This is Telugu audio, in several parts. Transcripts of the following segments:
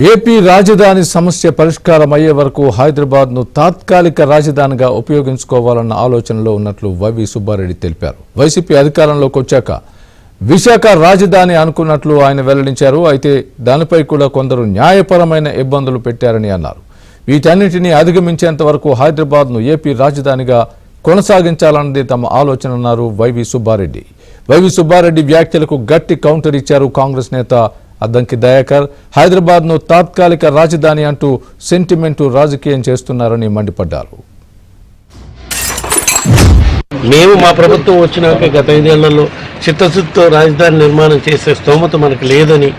ఏపీ రాజధాని సమస్య పరిష్కారం అయ్యే వరకు హైదరాబాద్ను తాత్కాలిక రాజధానిగా ఉపయోగించుకోవాలన్న ఆలోచనలో ఉన్నట్లు వైవి సుబ్బారెడ్డి తెలిపారు. వైసీపీ అధికారంలోకి వచ్చాక విశాఖ రాజధాని అనుకున్నట్లు ఆయన వెల్లడించారు. అయితే దానిపై కూడా కొందరు న్యాయపరమైన ఇబ్బందులు పెట్టారని అన్నారు. వీటన్నిటిని అధిగమించేంత వరకు హైదరాబాద్ను ఏపీ రాజధానిగా కొనసాగించాలన్నది తమ ఆలోచన అన్నారు వైవి సుబ్బారెడ్డి. వైవి సుబ్బారెడ్డి వ్యాఖ్యలకు గట్టి కౌంటర్ ఇచ్చారు కాంగ్రెస్ నేత అద్దంకి దయాకర్. హైదరాబాద్ను తాత్కాలిక రాజధాని అంటూ సెంటిమెంటు రాజకీయం చేస్తున్నారని మండిపడ్డారు. మేము మా ప్రభుత్వం వచ్చినాక గత 5 ఏళ్లలో చిత్తశుద్ధితో రాజధాని నిర్మాణం చేసే స్తోమత మనకు లేదని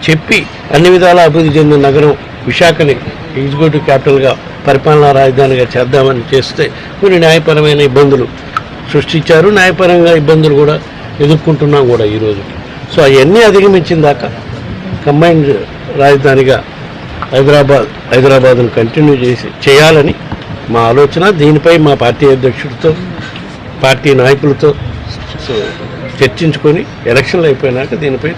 చెప్పి అన్ని విధాలా అభివృద్ధి చెందిన నగరం విశాఖని ఎగ్జిక్యూటివ్ క్యాపిటల్గా పరిపాలనా రాజధానిగా చేద్దామని చేస్తే కొన్ని న్యాయపరమైన ఇబ్బందులు సృష్టించారు. న్యాయపరంగా ఇబ్బందులు కూడా ఎదుర్కొంటున్నాం కూడా ఈరోజు. సో అవన్నీ అధిగమించిన దాకా కంబైన్డ్ రాజధానిగా హైదరాబాద్ను కంటిన్యూ చేయాలని మా ఆలోచన. దీనిపై మా పార్టీ అధ్యక్షుడితో పార్టీ నాయకులతో చర్చించుకొని ఎలక్షన్లు అయిపోయినాక దీనిపై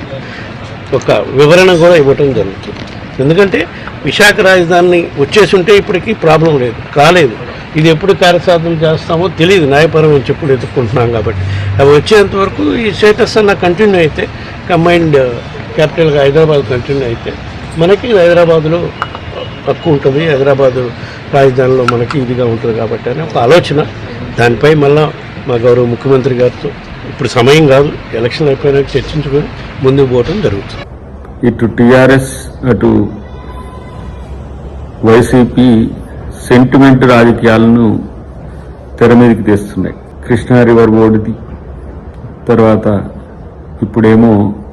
ఒక వివరణ కూడా ఇవ్వటం జరుగుతుంది. ఎందుకంటే విశాఖ రాజధాని వచ్చేసి ఉంటే ఇప్పటికీ ప్రాబ్లం లేదు, కాలేదు. ఇది ఎప్పుడు కార్యసాధన చేస్తామో తెలియదు, న్యాయపరమైన చెప్పులు ఎదుర్కొంటున్నాం కాబట్టి. అవి వచ్చేంత వరకు ఈ స్టేటస్ అన్న కంటిన్యూ అయితే, కంబైన్డ్ క్యాపిటల్గా హైదరాబాద్ కంటిన్యూ అయితే మనకి హైదరాబాద్లో హక్కు ఉంటుంది, హైదరాబాదు రాజధానిలో మనకి ఇదిగా ఉంటుంది కాబట్టి అని ఒక ఆలోచన. దానిపై మళ్ళా మా గౌరవ ముఖ్యమంత్రి గారితో ఇప్పుడు సమయం కాదు, ఎలక్షన్ అయిపోయినాక చర్చించుకొని ముందుకు పోవటం జరుగుతుంది. ఇటు టీఆర్ఎస్ అటు వైసీపీ సెంటిమెంట్ రాజకీయాలను తెర మీదకి తెస్తున్నాయి. కృష్ణా రివర్ బోర్డుది, తర్వాత ఇప్పుడేమో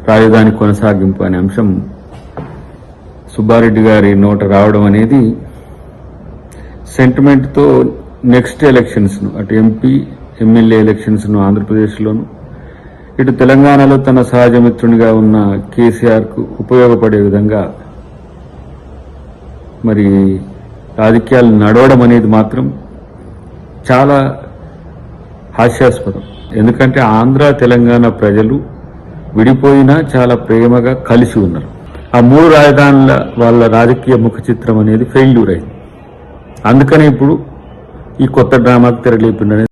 రాజధాని కొనసాగింపు అనే అంశం సుబ్బారెడ్డి గారి నోట రావడం అనేది సెంటిమెంట్తో నెక్స్ట్ ఎలక్షన్స్ను, అటు ఎంపీ ఎమ్మెల్యే ఎలక్షన్స్ను ఆంధ్రప్రదేశ్లోను, ఇటు తెలంగాణలో తన సహజ మిత్రునిగా ఉన్న కేసీఆర్కు ఉపయోగపడే విధంగా మరి రాజకీయాలు నడవడం అనేది మాత్రం చాలా హాస్యాస్పదం. ఎందుకంటే ఆంధ్ర తెలంగాణ ప్రజలు విడిపోయినా చాలా ప్రేమగా కలిసి ఉన్నారు. ఆ 3 రాజధానుల వాళ్ళ రాజకీయ ముఖ చిత్రం అనేది ఫెయిల్యూర్ అయింది. అందుకనే ఇప్పుడు ఈ కొత్త డ్రామాకు తెరలేపింది.